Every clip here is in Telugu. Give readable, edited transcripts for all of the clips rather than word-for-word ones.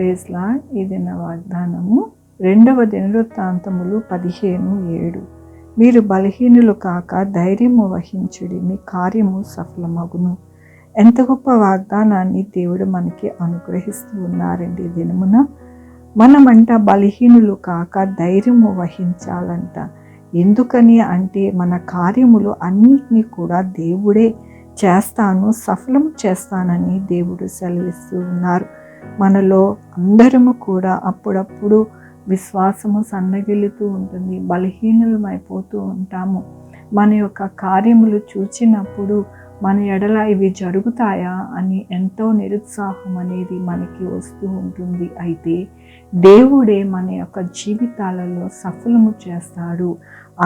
Praise lord. ఇది నా వాగ్దానము. 2వ దినవృత్తాంతములు 15:7. మీరు బలహీనులు కాక ధైర్యము వహించుడి, మీ కార్యము సఫలమగును. ఎంత గొప్ప వాగ్దానాన్ని దేవుడు మనకి అనుగ్రహిస్తూ ఉన్నారండి. ఈ దినమున మనమంట బలహీనులు కాక ధైర్యము వహించాలంట. ఎందుకని అంటే మన కార్యములు అన్నిటినీ కూడా దేవుడే చేస్తాను, సఫలం చేస్తానని దేవుడు సెలవిస్తూ ఉన్నారు. మనలో అందరము కూడా అప్పుడప్పుడు విశ్వాసము సన్నగిల్లుతూ ఉంటుంది, బలహీనమైపోతూ ఉంటాము. మన యొక్క కార్యములు చూచినప్పుడు మన ఎడల ఇవి జరుగుతాయా అని ఎంతో నిరుత్సాహం అనేది మనకి వస్తూ ఉంటుంది. అయితే దేవుడే మన యొక్క జీవితాలలో సఫలము చేస్తాడు.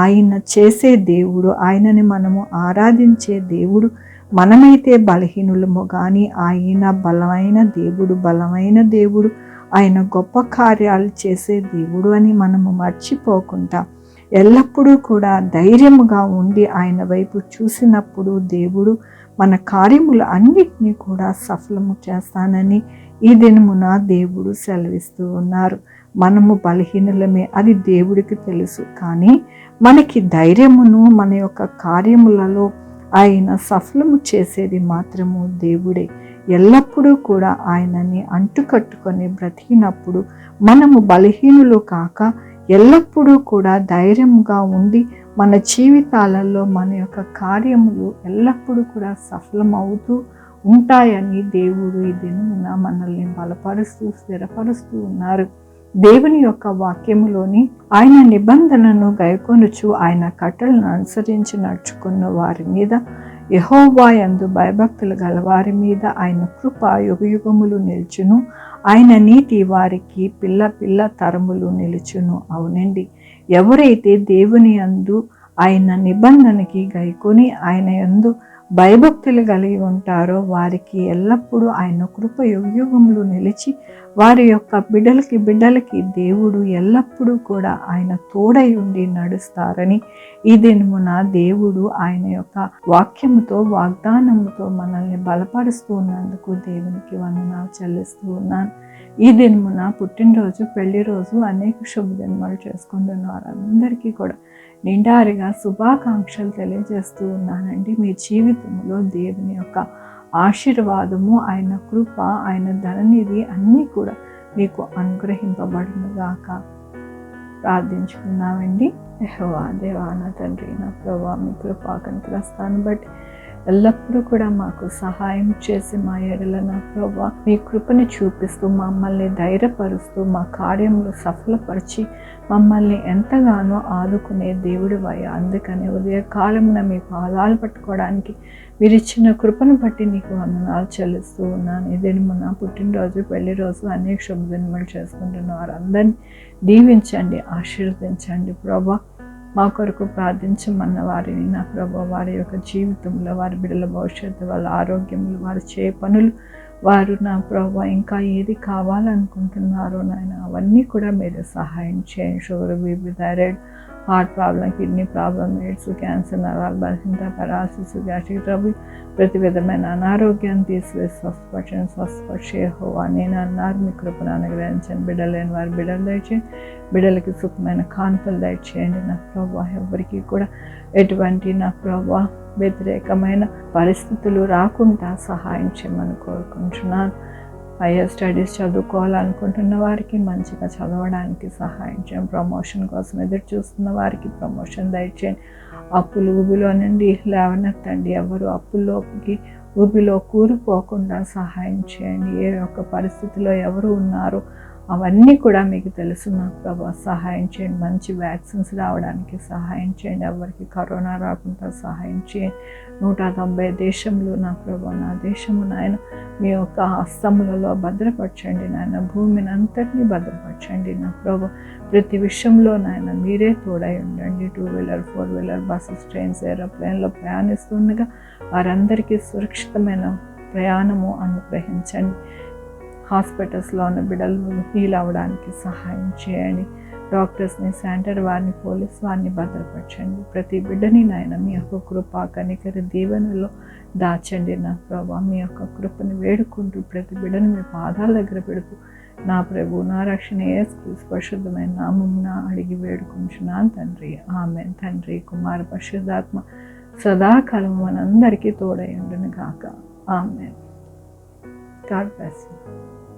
ఆయన చేసే దేవుడు, ఆయనని మనము ఆరాధించే దేవుడు. మనమైతే బలహీనులము కానీ ఆయన బలమైన దేవుడు, ఆయన గొప్ప కార్యాలు చేసే దేవుడు అని మనము మర్చిపోకుండా ఎల్లప్పుడూ కూడా ధైర్యముగా ఉండి ఆయన వైపు చూసినప్పుడు దేవుడు మన కార్యములు అన్నిటినీ కూడా సఫలము చేస్తానని ఈ దినమున దేవుడు సెలవిస్తూ ఉన్నారు. మనము బలహీనులమే, అది దేవుడికి తెలుసు. కానీ మనకి ధైర్యమును మన యొక్క కార్యములలో ఆయన సఫలము చేసేది మాత్రము దేవుడే. ఎల్లప్పుడూ కూడా ఆయనని అంటుకట్టుకొని బ్రతికినప్పుడు మనము బలహీనులు కాక ఎల్లప్పుడూ కూడా ధైర్యముగా ఉండి మన జీవితాలలో మన యొక్క కార్యములు ఎల్లప్పుడూ కూడా సఫలమవుతూ ఉంటాయని దేవుడు ఈ దినమున మనల్ని బలపరుస్తూ స్థిరపరుస్తూ ఉన్నారు. దేవుని యొక్క వాక్యములోని ఆయన నిబంధనను గైకొనుచు ఆయన కట్టలను అనుసరించి నడుచుకున్న వారి మీద, యెహోవా యందు భయభక్తులు గల వారి మీద ఆయన కృప యుగయుగములు నిలుచును, ఆయన నీతి వారికి పిల్ల తరములు నిలుచును. అవునండి, ఎవరైతే దేవుని యందు ఆయన నిబంధనకి గైకొని ఆయన యందు భయభక్తులు కలిగి ఉంటారో వారికి ఎల్లప్పుడూ ఆయన కృప యుగయుగములు నిలిచి వారి యొక్క బిడ్డలకి దేవుడు ఎల్లప్పుడూ కూడా ఆయన తోడై ఉండి నడుస్తారని ఈ దినమున దేవుడు ఆయన యొక్క వాక్యముతో వాగ్దానముతో మనల్ని బలపరుస్తూ ఉన్నందుకు దేవునికి వందనాలు చెల్లిస్తూ ఉన్నాను. ఈ దినమున పుట్టినరోజు, పెళ్లి రోజు, అనేక శుభదినములు చేసుకుంటున్న వారందరికీ కూడా నిండారిగా శుభాకాంక్షలు తెలియజేస్తూ ఉన్నానండి. మీ జీవితంలో దేవుని యొక్క ఆశీర్వాదము, ఆయన కృప, ఆయన ధననిధి అన్నీ కూడా మీకు అనుగ్రహింపబడునుగాక. ప్రార్థించుకున్నామండి. యెహోవా దేవా, నా తండ్రి, నా ప్రభువా, మీ కృపా కనికరాన్ని బట్టి ఎల్లప్పుడూ కూడా మాకు సహాయం చేసి మా ఎడల నా ప్రభువా మీ కృపని చూపిస్తూ మమ్మల్ని ధైర్యపరుస్తూ మా కార్యములు సఫలపరిచి మమ్మల్ని ఎంతగానో ఆదుకునే దేవుడు అయ్యా. అందుకని ఉదయకాలమున మీ పాదాలు పట్టుకోవడానికి మీరు ఇచ్చిన కృపను బట్టి నీకు వందనాలు చెల్లిస్తూ ఉన్నాను. ఇదేమన్నా పుట్టినరోజు, పెళ్లి రోజు, అనేక శుభదినములు చేసుకుంటున్న వారందరినీ దీవించండి, ఆశీర్వదించండి ప్రభా. మా కొరకు ప్రార్థించమన్న వారిని నా ప్రభా, వారి యొక్క జీవితంలో, వారి బిడ్డల భవిష్యత్తు, వాళ్ళ ఆరోగ్యంలో, వారు చే పనులు, వారు నా ప్రభా ఇంకా ఏది కావాలనుకుంటున్నారో నాయన అవన్నీ కూడా మీరు సహాయం చేయండి. Sugar, BP, thyroid, heart problem, kidney problem, AIDS, cancer, నరాల బలహీనత, పెరాలసిస్, గ్యాస్ట్రిక్ ట్రబుల్, ప్రతి విధమైన అనారోగ్యాన్ని తీసివేసి స్వస్థపరిచే యెహోవా నేను అన్నారు. మీ కృపను అనుగ్రహించండి. బిడ్డలేని వారి బిడ్డలు దయచేయండి, బిడ్డలకి సుఖమైన కాన్పులు దయచేయండి నా ప్రభా. ఎవరికి కూడా ఎటువంటి నా ప్రభా వ్యతిరేకమైన పరిస్థితులు రాకుండా సహాయం చేయమని కోరుకుంటున్నాను. హైయర్ స్టడీస్ చదువుకోవాలనుకుంటున్న వారికి మంచిగా చదవడానికి సహాయం చేయండి. ప్రమోషన్ కోసం ఎదురు చూస్తున్న వారికి ప్రమోషన్ దయచేయండి. అప్పులు ఊబిలో నుండి లేవనెత్తండి. ఎవరు అప్పుల్లోకి ఊబిలో కూలిపోకుండా సహాయం చేయండి. ఏ ఒక్క పరిస్థితిలో ఎవరు ఉన్నారో అవన్నీ కూడా మీకు తెలుసు నా ప్రభా. సహాయం చేయండి. మంచి వ్యాక్సిన్స్ రావడానికి సహాయం చేయండి. ఎవరికి కరోనా రాకుండా సహాయం చేయండి. 190 దేశంలో నా ప్రభా, నా దేశము నాయన మీ యొక్క హస్తములలో భద్రపరచండి నాయన. భూమిని అంతటినీ భద్రపరచండి నా ప్రభా. ప్రతి విషయంలో నాయన మీరే తోడై ఉండండి. 2 వీలర్, 4 వీలర్, బస్సెస్, ట్రైన్స్, ఏరోప్లేన్లో ప్రయాణిస్తుండగా వారందరికీ సురక్షితమైన ప్రయాణము అనుగ్రహించండి. హాస్పిటల్స్లో ఉన్న బిడ్డలు హీల్ అవ్వడానికి సహాయం చేయండి. డాక్టర్స్ని, శానిటరీ వారిని, పోలీస్ వారిని భద్రపరచండి. ప్రతి బిడ్డని నాయన మీ యొక్క కృప, కనికర, దీవెనలో దాచండి నా ప్రభా. మీ యొక్క కృపని వేడుకుంటూ ప్రతి బిడ్డని మీ పాదాల దగ్గర పెడుతూ నా ప్రభు, నా రక్షణ యేసుక్రీస్తు పరిశుద్ధమైన నామమున అడిగి వేడుకుంటున్నాను తండ్రి. ఆమేన్. తండ్రి, కుమార, పరిశుద్ధాత్మ సదాకాలం మనందరికీ తోడై ఉండును గాక. ఆమేన్. God bless you.